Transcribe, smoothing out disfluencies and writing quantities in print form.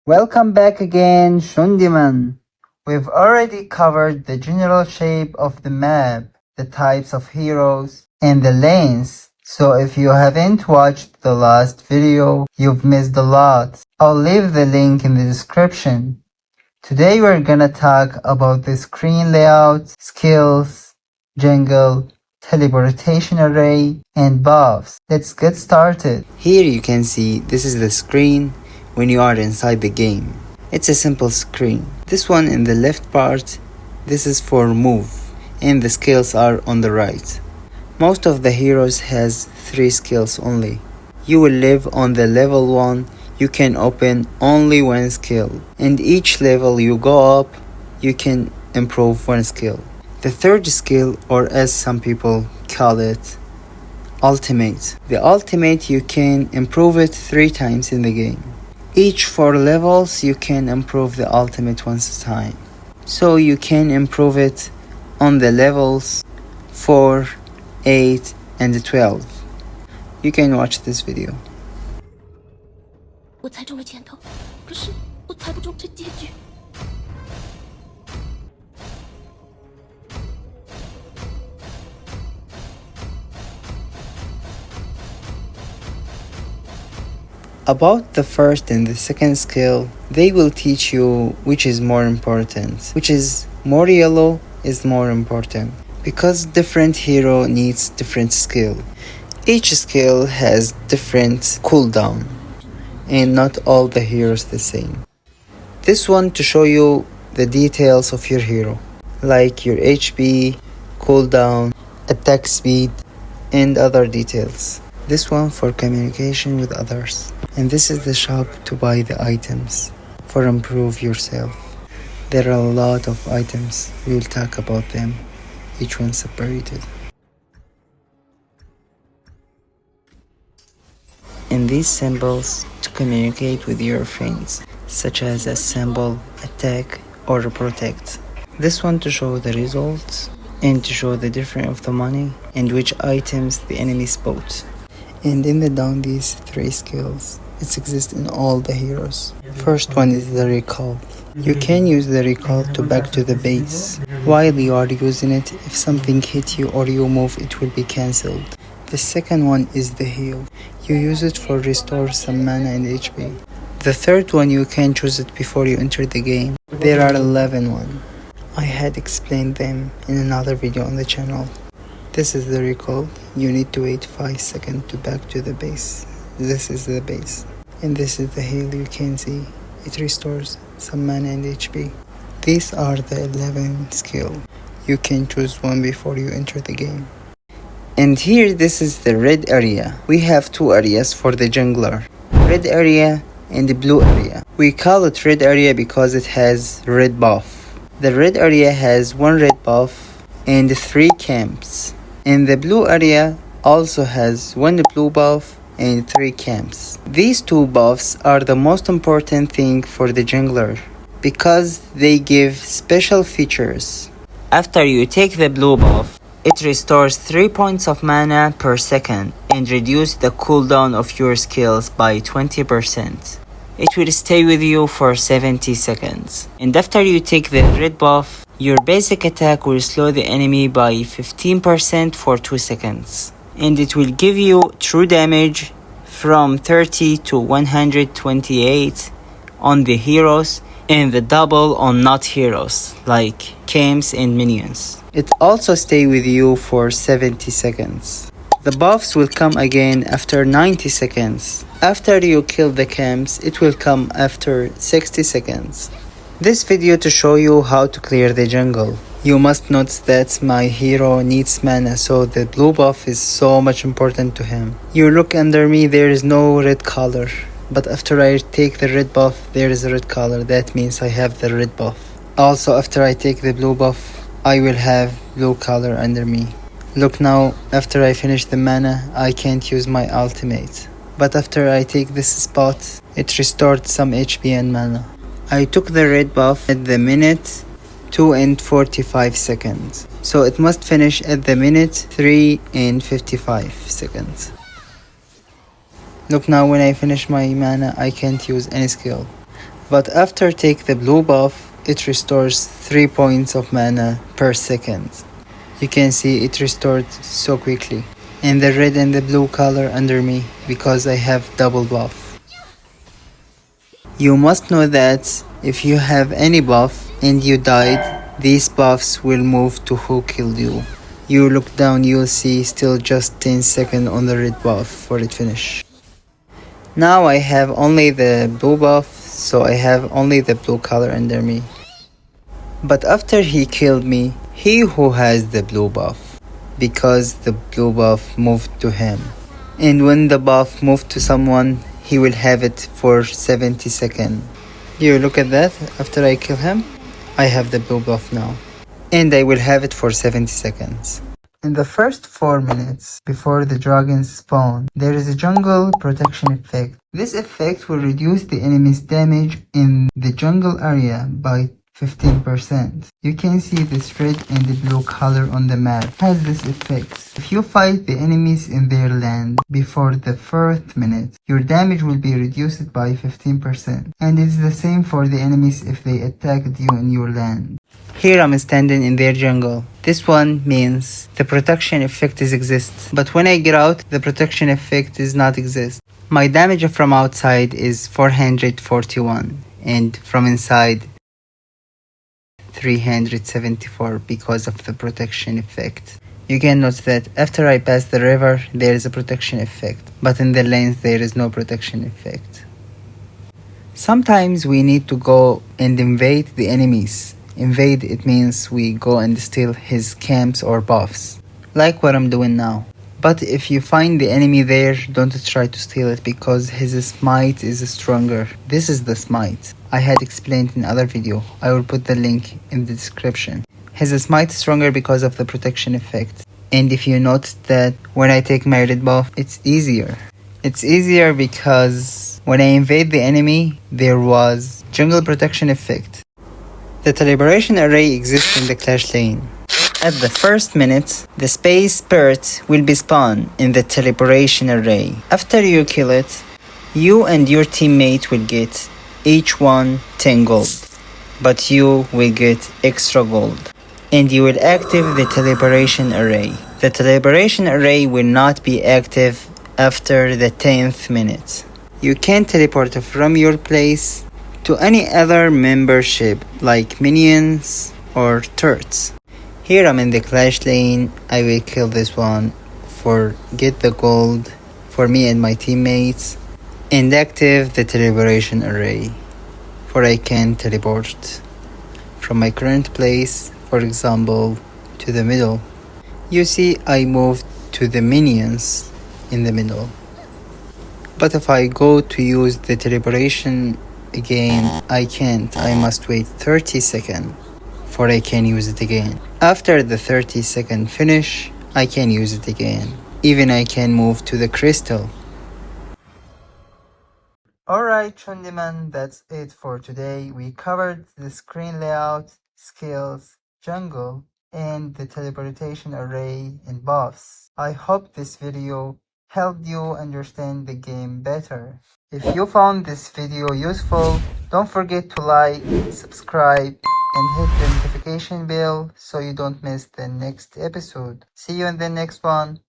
Welcome back again, Shundiman. We've already covered the general shape of the map, the types of heroes, and the lanes. So if you haven't watched the last video, you've missed a lot. I'll leave the link in the description. Today we're gonna talk about the screen layout, skills, jungle, teleportation array, and buffs. Let's get started. Here you can see this is the screen when you are inside the game. It's a simple screen. This one in the left part, this is for move, and the skills are on the right. Most of the heroes has 3 skills only. You will live on the level 1, you can open only 1 skill, and each level you go up, you can improve 1 skill. The third skill, or as some people call it, ultimate. The ultimate you can improve it 3 times in the game. Each 4 levels you can improve the ultimate once a time. So you can improve it on the levels 4, 8 and 12. You can watch this video. 我猜中了前头，可是我猜不中这结局。 About the first and the second skill, they will teach you which is more important, which is more yellow is more important, because different hero needs different skill. Each skill has different cooldown, and not all the heroes the same. This one to show you the details of your hero, like your HP, cooldown, attack speed, and other details. This one for communication with others. And this is the shop to buy the items for improve yourself. There are a lot of items. We will talk about them, each one separated. And these symbols to communicate with your friends, such as a symbol, attack or protect. This one to show the results and to show the difference of the money and which items the enemy spot. And in the down these 3 skills, it exists in all the heroes. First one is the recall. You can use the recall to back to the base. While you are using it, if something hit you or you move, it will be cancelled. The second one is the heal. You use it for restore some mana and HP. The third one you can choose it before you enter the game. There are 11 one. I had explained them in another video on the channel. This is the recall. You need to wait 5 seconds to back to the base. This is the base. And this is the heal you can see. It restores some mana and HP. These are the 11 skill. You can choose one before you enter the game. And here this is the red area. We have 2 areas for the jungler. Red area and the blue area. We call it red area because it has red buff. The red area has 1 red buff and 3 camps. And the blue area also has 1 blue buff and 3 camps. These 2 buffs are the most important thing for the jungler because they give special features. After you take the blue buff, it restores 3 points of mana per second and reduce the cooldown of your skills by 20%. It will stay with you for 70 seconds. And after you take the red buff, your basic attack will slow the enemy by 15% for 2 seconds. And it will give you true damage from 30 to 128 on the heroes and the double on not heroes like camps and minions. It also stay with you for 70 seconds. The buffs will come again after 90 seconds. After you kill the camps, it will come after 60 seconds. This video to show you how to clear the jungle. You must notice that my hero needs mana, so the blue buff is so much important to him. You look under me, there is no red color. But after I take the red buff, there is a red color. That means I have the red buff. Also, after I take the blue buff, I will have blue color under me. Look now, after I finish the mana, I can't use my ultimate. But after I take this spot, it restored some HP and mana. I took the red buff at the minute 2 and 45 seconds. So it must finish at the minute 3 and 55 seconds. Look now, when I finish my mana, I can't use any skill. But after take the blue buff, it restores 3 points of mana per second. You can see it restored so quickly. And the red and the blue color under me because I have double buff. You must know that if you have any buff and you died, these buffs will move to who killed you. You look down, you'll see still just 10 seconds on the red buff for it finish. Now I have only the blue buff, so I have only the blue color under me. But after he killed me, he who has the blue buff, because the blue buff moved to him. And when the buff moved to someone, he will have it for 70 seconds. You look at that, after I kill him, I have the blue buff now. And I will have it for 70 seconds. In the first 4 minutes before the dragons spawn, there is a jungle protection effect. This effect will reduce the enemy's damage in the jungle area by 15%. You can see this red and the blue color on the map has this effect. If you fight the enemies in their land before the 4th minute, your damage will be reduced by 15%. And it's the same for the enemies if they attacked you in your land. Here I'm standing in their jungle. This one means the protection effect is exist. But when I get out, the protection effect does not exist. My damage from outside is 441 and from inside 374 because of the protection effect. You can note that after I pass the river, there is a protection effect, but in the lanes there is no protection effect. Sometimes we need to go and invade the enemies. Invade, it means we go and steal his camps or buffs, like what I'm doing now. But if you find the enemy there, don't try to steal it because his smite is stronger. This is the smite I had explained in other video. I will put the link in the description. His smite is stronger because of the protection effect. And if you notice that when I take my red buff, it's easier. It's easier because when I invade the enemy, there was jungle protection effect. The liberation array exists in the clash lane. At the first minute, the space spirit will be spawned in the liberation array. After you kill it, you and your teammate will get each one 10 gold, but you will get extra gold. And you will active the liberation array. The liberation array will not be active after the 10th minute. You can teleport from your place to any other membership like minions or turrets. Here I'm in the clash lane. I will kill this one for get the gold for me and my teammates and active the liberation array for I can teleport from my current place, for example, to the middle. You see I moved to the minions in the middle. But if I go to use the liberation again, I can't. I must wait 30 seconds for I can use it again. After the 30-second finish, I can use it again. Even I can move to the crystal. Alright, Chundiman, that's it for today. We covered the screen layout, skills, jungle, and the teleportation array and buffs. I hope this video helped you understand the game better. If you found this video useful, don't forget to like, subscribe, and hit the notification bell so you don't miss the next episode. See you in the next one.